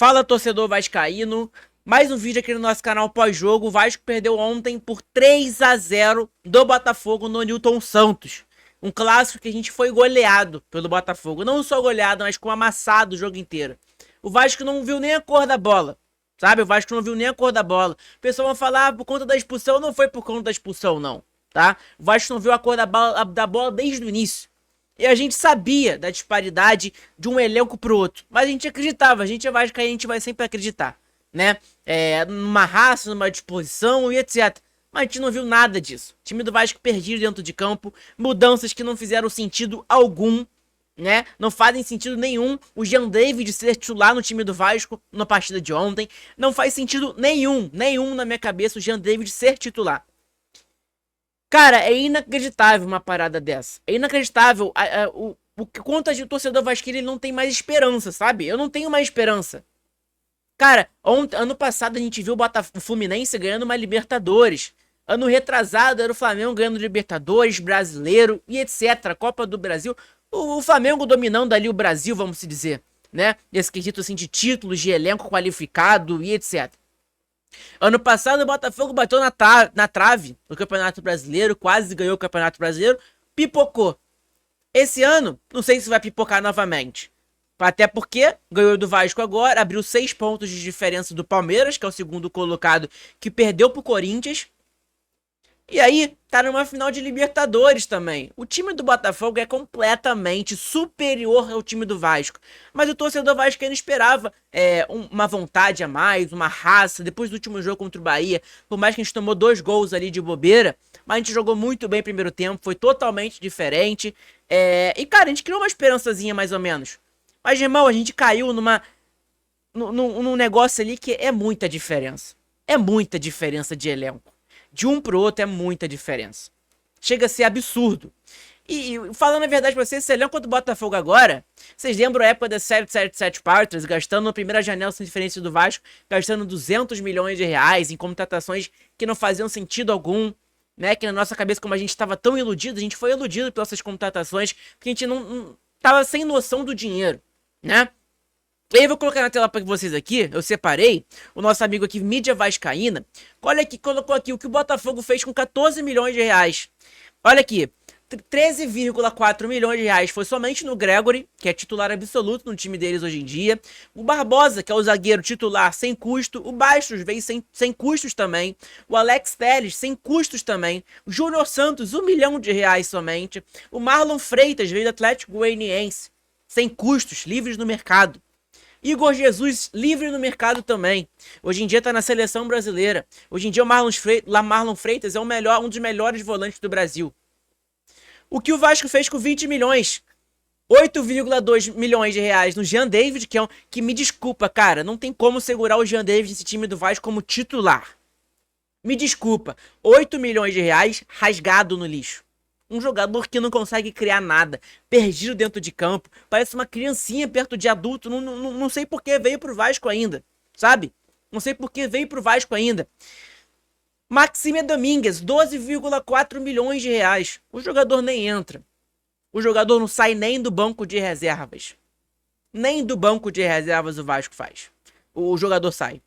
Fala, torcedor vascaíno. Mais um vídeo aqui no nosso canal pós-jogo. O Vasco perdeu ontem por 3-0 do Botafogo no Newton Santos. Um clássico que a gente foi goleado pelo Botafogo. Não só goleado, mas com amassado o jogo inteiro. O Vasco não viu nem a cor da bola. Sabe? O Vasco não viu nem a cor da bola. O pessoal vai falar por conta da expulsão. Não foi por conta da expulsão, não. Tá? O Vasco não viu a cor da bola desde o início. E a gente sabia da disparidade de um elenco pro outro. Mas a gente acreditava, a gente é vascaíno, a gente vai sempre acreditar, né? Numa raça, numa disposição e etc. Mas a gente não viu nada disso. O time do Vasco perdido dentro de campo, mudanças que não fizeram sentido algum, né? Não fazem sentido nenhum o Jean David ser titular no time do Vasco na partida de ontem. Não faz sentido nenhum na minha cabeça o Jean David ser titular. Cara, é inacreditável uma parada dessa. É inacreditável o quanto o torcedor vascaíno ele não tem mais esperança, sabe? Eu não tenho mais esperança. Cara, ano passado a gente viu o Fluminense ganhando uma Libertadores. Ano retrasado era o Flamengo ganhando Libertadores, Brasileiro e etc. Copa do Brasil. O Flamengo dominando ali o Brasil, vamos se dizer, né? Esse quesito assim de títulos, de elenco qualificado e etc. Ano passado o Botafogo bateu na trave no Campeonato Brasileiro, quase ganhou o Campeonato Brasileiro, pipocou. Esse ano, não sei se vai pipocar novamente. Até porque ganhou do Vasco agora, abriu 6 pontos de diferença do Palmeiras, que é o segundo colocado, que perdeu pro Corinthians. E aí, tá numa final de Libertadores também. O time do Botafogo é completamente superior ao time do Vasco. Mas o torcedor vascaíno esperava uma vontade a mais, uma raça. Depois do último jogo contra o Bahia, por mais que a gente tomou 2 gols ali de bobeira, mas a gente jogou muito bem no primeiro tempo, foi totalmente diferente. E cara, a gente criou uma esperançazinha mais ou menos. Mas, irmão, a gente caiu num negócio ali que é muita diferença. É muita diferença de elenco. De um pro outro é muita diferença. Chega a ser absurdo. E falando a verdade pra vocês, esse elenco do Botafogo agora, vocês lembram a época da 777 Partners, gastando na primeira janela sem diferença do Vasco, gastando 200 milhões de reais em contratações que não faziam sentido algum, né? Que na nossa cabeça, como a gente estava tão iludido, a gente foi iludido pelas essas contratações, porque a gente não tava sem noção do dinheiro, né? E aí eu vou colocar na tela para vocês aqui, eu separei, o nosso amigo aqui, Mídia Vascaína, olha aqui, colocou aqui o que o Botafogo fez com 14 milhões de reais. Olha aqui, 13,4 milhões de reais foi somente no Gregory, que é titular absoluto no time deles hoje em dia. O Barbosa, que é o zagueiro titular sem custo. O Bastos veio sem custos também. O Alex Telles, sem custos também. O Júnior Santos, 1 milhão de reais somente. O Marlon Freitas veio do Atlético Goianiense, sem custos, livres no mercado. Igor Jesus, livre no mercado também. Hoje em dia tá na seleção brasileira. Hoje em dia o Marlon Freitas é um dos melhores volantes do Brasil. O que o Vasco fez com 20 milhões? 8,2 milhões de reais no Jean David, que me desculpa, cara, não tem como segurar o Jean David nesse time do Vasco como titular. Me desculpa, 8 milhões de reais rasgado no lixo. Um jogador que não consegue criar nada, perdido dentro de campo, parece uma criancinha perto de adulto, não sei por que veio pro Vasco ainda, sabe? Não sei por que veio pro Vasco ainda. Maxime Domingues, 12,4 milhões de reais. O jogador nem entra. O jogador não sai nem do banco de reservas. Nem do banco de reservas o Vasco faz. O jogador sai.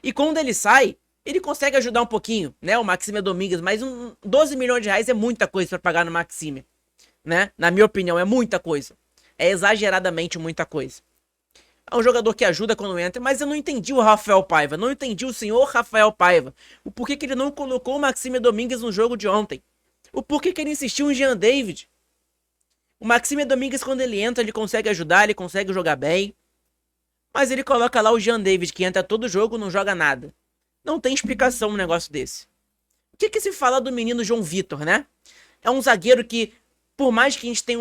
E quando ele sai, ele consegue ajudar um pouquinho, né? O Maxime Domingues, mas 12 milhões de reais é muita coisa para pagar no Maxime, né? Na minha opinião, é muita coisa. É exageradamente muita coisa. É um jogador que ajuda quando entra, mas eu não entendi o Rafael Paiva. Não entendi o senhor Rafael Paiva. O porquê que ele não colocou o Maxime Domingues no jogo de ontem. O porquê que ele insistiu em Jean David. O Maxime Domingues, quando ele entra, ele consegue ajudar, ele consegue jogar bem. Mas ele coloca lá o Jean David, que entra todo jogo e não joga nada. Não tem explicação um negócio desse. O que se fala do menino João Vitor, né? É um zagueiro que, por mais que a gente tenha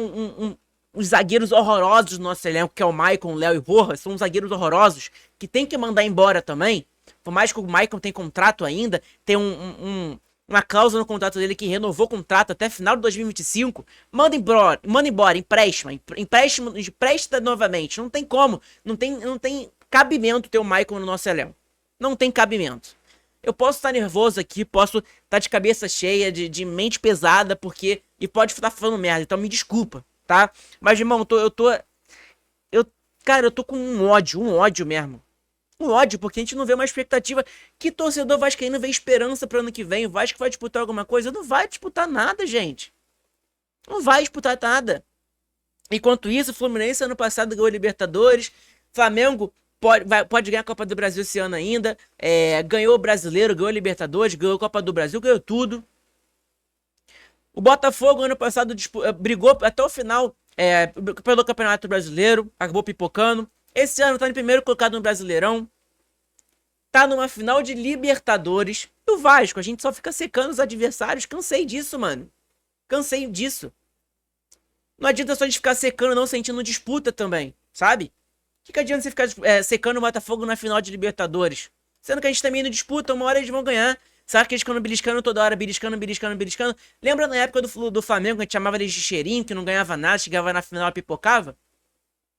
uns zagueiros horrorosos no nosso elenco, que é o Maicon, o Léo e o Rojas, são zagueiros horrorosos, que tem que mandar embora também. Por mais que o Maicon tenha contrato ainda, tem uma cláusula no contrato dele que renovou o contrato até final de 2025, manda embora, empresta novamente. Não tem como, não tem cabimento ter o Maicon no nosso elenco. Não tem cabimento. Eu posso estar nervoso aqui, posso estar de cabeça cheia, de mente pesada, e pode estar falando merda, então me desculpa, tá? Mas, irmão, cara, eu tô com um ódio mesmo. Um ódio, porque a gente não vê uma expectativa. Que torcedor vascaíno vê esperança pro ano que vem? O Vasco vai disputar alguma coisa? Não vai disputar nada, gente. Não vai disputar nada. Enquanto isso, o Fluminense ano passado ganhou a Libertadores. Flamengo pode ganhar a Copa do Brasil esse ano ainda. Ganhou o Brasileiro, ganhou a Libertadores, ganhou a Copa do Brasil, ganhou tudo. O Botafogo ano passado brigou até o final pelo Campeonato Brasileiro, acabou pipocando. Esse ano tá em primeiro colocado no Brasileirão. Tá numa final de Libertadores. E o Vasco, a gente só fica secando os adversários. Cansei disso, mano. Cansei disso. Não adianta só a gente ficar secando, não, se a gente não disputa também, sabe? O que adianta você ficar secando o Botafogo na final de Libertadores? Sendo que a gente também não disputa, uma hora eles vão ganhar. Sabe que eles ficam beliscando toda hora, beliscando. Lembra na época do Flamengo, que a gente chamava eles de cheirinho, que não ganhava nada, chegava na final e pipocava?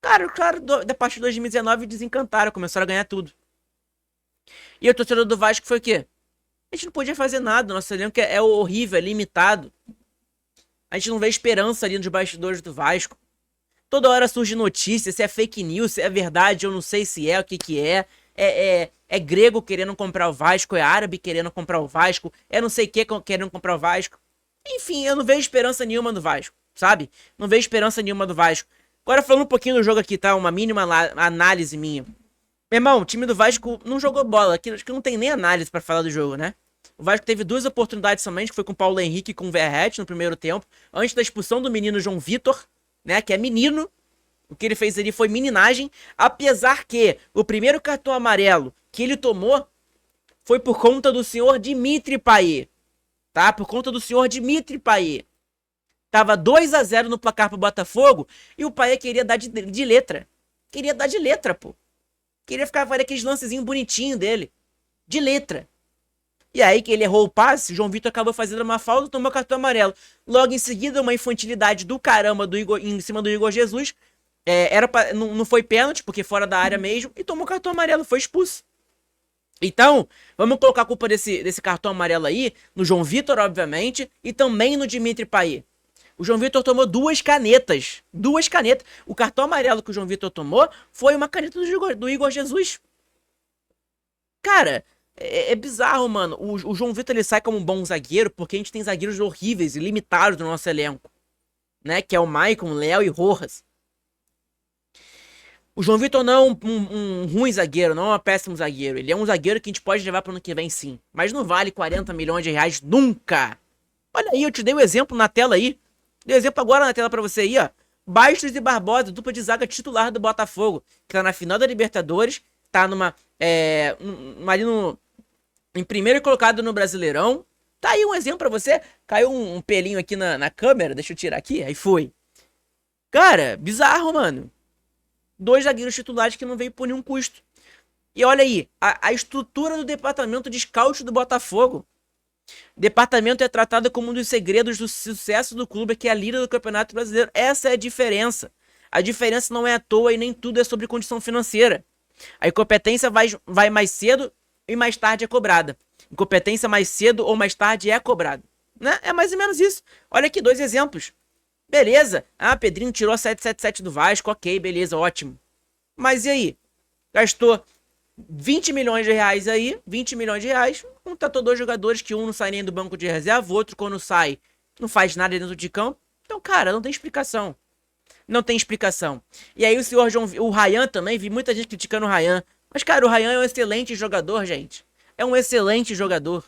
Cara, da parte de 2019 desencantaram, começaram a ganhar tudo. E o torcedor do Vasco foi o quê? A gente não podia fazer nada, nosso elenco é horrível, é limitado. A gente não vê esperança ali nos bastidores do Vasco. Toda hora surge notícia, se é fake news, se é verdade, eu não sei se é, o que é. É grego querendo comprar o Vasco, é árabe querendo comprar o Vasco, é não sei o que querendo comprar o Vasco. Enfim, eu não vejo esperança nenhuma do Vasco, sabe? Não vejo esperança nenhuma do Vasco. Agora falando um pouquinho do jogo aqui, tá? Uma mínima análise minha. Meu irmão, o time do Vasco não jogou bola, acho que não tem nem análise pra falar do jogo, né? O Vasco teve 2 oportunidades somente, que foi com o Paulo Henrique e com o Verratti no primeiro tempo, antes da expulsão do menino João Vitor, né, que é menino. O que ele fez ali foi meninagem, apesar que o primeiro cartão amarelo que ele tomou foi por conta do senhor Dimitri Payet, tá? Por conta do senhor Dimitri Payet. Tava 2-0 no placar pro Botafogo e o Payet queria dar de letra. Queria dar de letra, pô. Queria ficar fazendo aqueles lancezinhos bonitinhos dele. De letra. E aí que ele errou o passe, o João Vitor acabou fazendo uma falta e tomou cartão amarelo. Logo em seguida, uma infantilidade do caramba em cima do Igor Jesus. Não foi pênalti, porque fora da área mesmo, e tomou cartão amarelo, foi expulso. Então, vamos colocar a culpa desse cartão amarelo aí no João Vitor, obviamente, e também no Dimitri Payet. O João Vitor tomou 2 canetas. 2 canetas. O cartão amarelo que o João Vitor tomou foi uma caneta do Igor Jesus. Cara, é bizarro, mano. O João Vitor ele sai como um bom zagueiro porque a gente tem zagueiros horríveis e limitados no nosso elenco, né? Que é o Maicon, Léo e Rojas. O João Vitor não é um ruim zagueiro, não é um péssimo zagueiro. Ele é um zagueiro que a gente pode levar pro ano que vem, sim. Mas não vale 40 milhões de reais nunca. Olha aí, eu te dei o exemplo na tela aí. Dei o exemplo agora na tela pra você aí, ó. Bastos e Barbosa, dupla de zaga titular do Botafogo. Que tá na final da Libertadores. Tá em primeiro colocado no Brasileirão. Tá aí um exemplo pra você. Caiu um pelinho aqui na câmera. Deixa eu tirar aqui. Aí foi. Cara, bizarro, mano. 2 zagueiros titulares que não veio por nenhum custo. E olha aí, a estrutura do departamento de scout do Botafogo. O departamento é tratado como um dos segredos do sucesso do clube, que é a líder do Campeonato Brasileiro. Essa é a diferença. A diferença não é à toa e nem tudo é sobre condição financeira. A incompetência vai mais cedo e mais tarde é cobrada. Incompetência mais cedo ou mais tarde é cobrada. Né? É mais ou menos isso. Olha aqui, 2 exemplos. Beleza. Pedrinho tirou a 777 do Vasco. Ok, beleza, ótimo. Mas e aí? Gastou 20 milhões de reais aí. 20 milhões de reais. Contratou 2 jogadores que um não sai nem do banco de reserva. O outro, quando sai, não faz nada dentro de campo. Então, cara, não tem explicação. Não tem explicação. E aí o Ryan também. Vi muita gente criticando o Ryan. Mas, cara, o Ryan é um excelente jogador, gente. É um excelente jogador.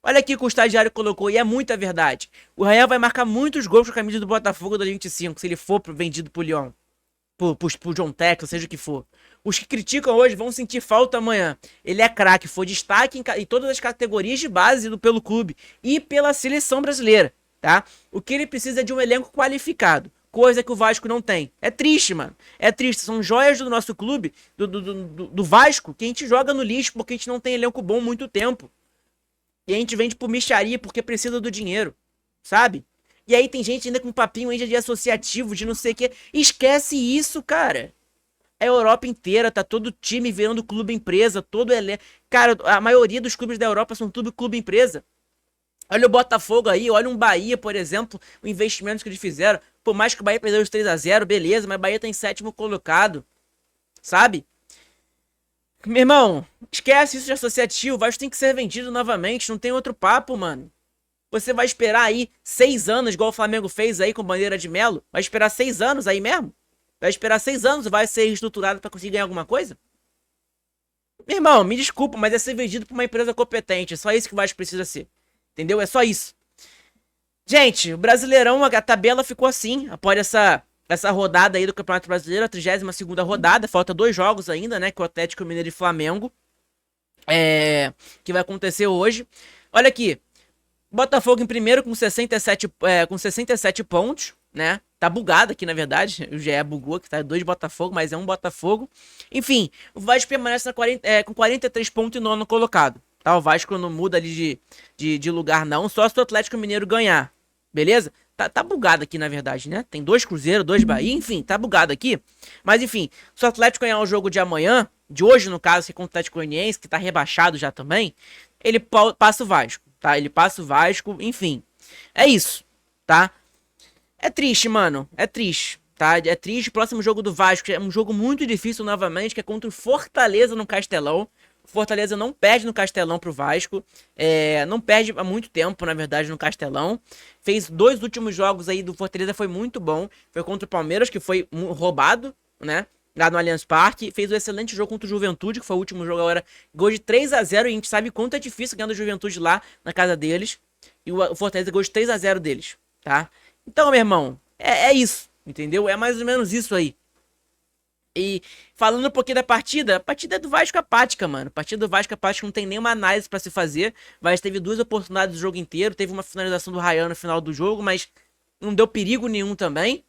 Olha aqui o que o estagiário colocou, e é muita verdade. O Ryan vai marcar muitos gols com a camisa do Botafogo 2025, se ele for vendido pro Lyon, pro John Texas, seja o que for. Os que criticam hoje vão sentir falta amanhã. Ele é craque, foi destaque em todas as categorias de base pelo clube e pela seleção brasileira, tá? O que ele precisa é de um elenco qualificado, coisa que o Vasco não tem. É triste, mano. É triste. São joias do nosso clube, do Vasco, que a gente joga no lixo porque a gente não tem elenco bom há muito tempo. E a gente vende por micharia porque precisa do dinheiro, sabe? E aí tem gente ainda com papinho ainda de associativo, de não sei o que. Esquece isso, cara. A Europa inteira tá todo time virando clube empresa, todo elenco. Cara, a maioria dos clubes da Europa são tudo clube empresa. Olha o Botafogo aí, olha um Bahia, por exemplo, o investimento que eles fizeram. Por mais que o Bahia perdeu os 3-0, beleza, mas o Bahia tá em 7º colocado. sabe? Meu irmão, esquece isso de associativo, o Vasco tem que ser vendido novamente, não tem outro papo, mano. Você vai esperar aí 6 anos, igual o Flamengo fez aí com bandeira de Melo? Vai esperar 6 anos aí mesmo? Vai esperar 6 anos e vai ser reestruturado pra conseguir ganhar alguma coisa? Meu irmão, me desculpa, mas é ser vendido pra uma empresa competente. É só isso que o Vasco precisa ser. Entendeu? É só isso. Gente, o Brasileirão, a tabela ficou assim, após essa rodada aí do Campeonato Brasileiro, a 32ª rodada, falta 2 jogos ainda, né, com o Atlético Mineiro e Flamengo, que vai acontecer hoje. Olha aqui, Botafogo em primeiro com 67 pontos, né, tá bugado aqui na verdade, o GE bugou, que tá 2 Botafogo, mas é um Botafogo. Enfim, o Vasco permanece com 43 pontos e nono colocado, tá, o Vasco não muda ali de lugar não, só se o Atlético Mineiro ganhar. Beleza? Tá bugado aqui, na verdade, né? Tem 2 Cruzeiro, 2 Bahia, enfim, tá bugado aqui. Mas, enfim, se o Atlético ganhar o jogo de amanhã, de hoje, no caso, que é contra o Atlético Goianiense, que tá rebaixado já também, ele passa o Vasco, tá? Ele passa o Vasco, enfim. É isso, tá? É triste, mano. É triste, tá? É triste. O próximo jogo do Vasco é um jogo muito difícil novamente, que é contra o Fortaleza no Castelão. Fortaleza não perde no Castelão pro Vasco. Não perde há muito tempo, na verdade, no Castelão. Fez 2 últimos jogos aí do Fortaleza, foi muito bom. Foi contra o Palmeiras, que foi roubado, né? Lá no Allianz Parque. Fez um excelente jogo contra o Juventude, que foi o último jogo agora. Gol de 3-0. E a gente sabe quanto é difícil ganhar do Juventude lá na casa deles. E o Fortaleza gol de 3-0 deles, tá? Então, meu irmão, é isso, entendeu? É mais ou menos isso aí. E falando um pouquinho da partida, a partida é do Vasco apática, mano. A partida do Vasco apática não tem nenhuma análise pra se fazer. O Vasco teve 2 oportunidades do jogo inteiro. Teve uma finalização do Ryan no final do jogo, mas não deu perigo nenhum também,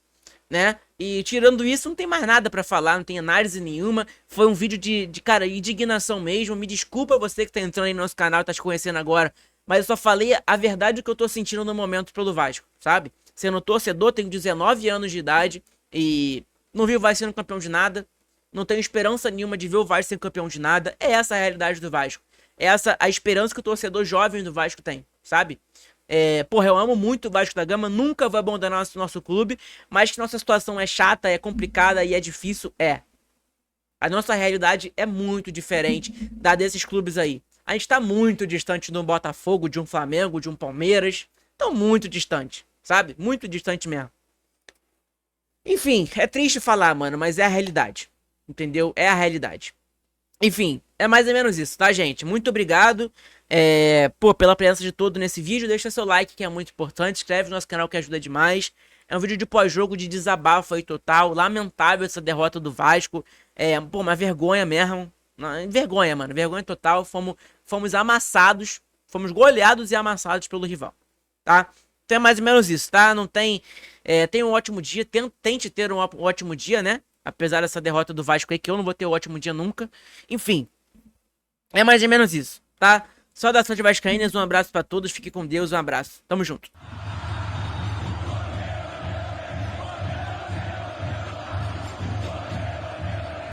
né? E tirando isso, não tem mais nada pra falar, não tem análise nenhuma. Foi um vídeo cara, indignação mesmo. Me desculpa você que tá entrando aí no nosso canal e tá se conhecendo agora, mas eu só falei a verdade que eu tô sentindo no momento pelo Vasco, sabe? Sendo torcedor, tenho 19 anos de idade e não vi o Vasco sendo campeão de nada. Não tenho esperança nenhuma de ver o Vasco sendo campeão de nada. É essa a realidade do Vasco. É essa a esperança que o torcedor jovem do Vasco tem, sabe? Porra, eu amo muito o Vasco da Gama. Nunca vou abandonar nosso clube. Mas que nossa situação é chata, é complicada e é difícil, é. A nossa realidade é muito diferente da desses clubes aí. A gente tá muito distante de um Botafogo, de um Flamengo, de um Palmeiras. Tão muito distante, sabe? Muito distante mesmo. Enfim, é triste falar, mano, mas é a realidade. Entendeu? É a realidade. Enfim, é mais ou menos isso, tá, gente? Muito obrigado, pela presença de todo nesse vídeo. Deixa seu like, que é muito importante. Inscreve no nosso canal, que ajuda demais. É um vídeo de pós-jogo, de desabafo aí total. Lamentável essa derrota do Vasco. Uma vergonha mesmo. Não, vergonha, mano. Vergonha total. Fomos amassados. Fomos goleados e amassados pelo rival, tá? Então é mais ou menos isso, tá? Não tem... tenha um ótimo dia. Tente ter um ótimo dia, né? Apesar dessa derrota do Vasco aí, que eu não vou ter um ótimo dia nunca. Enfim, é mais ou menos isso, tá? Saudações vascaínas, um abraço pra todos, fique com Deus, um abraço. Tamo junto.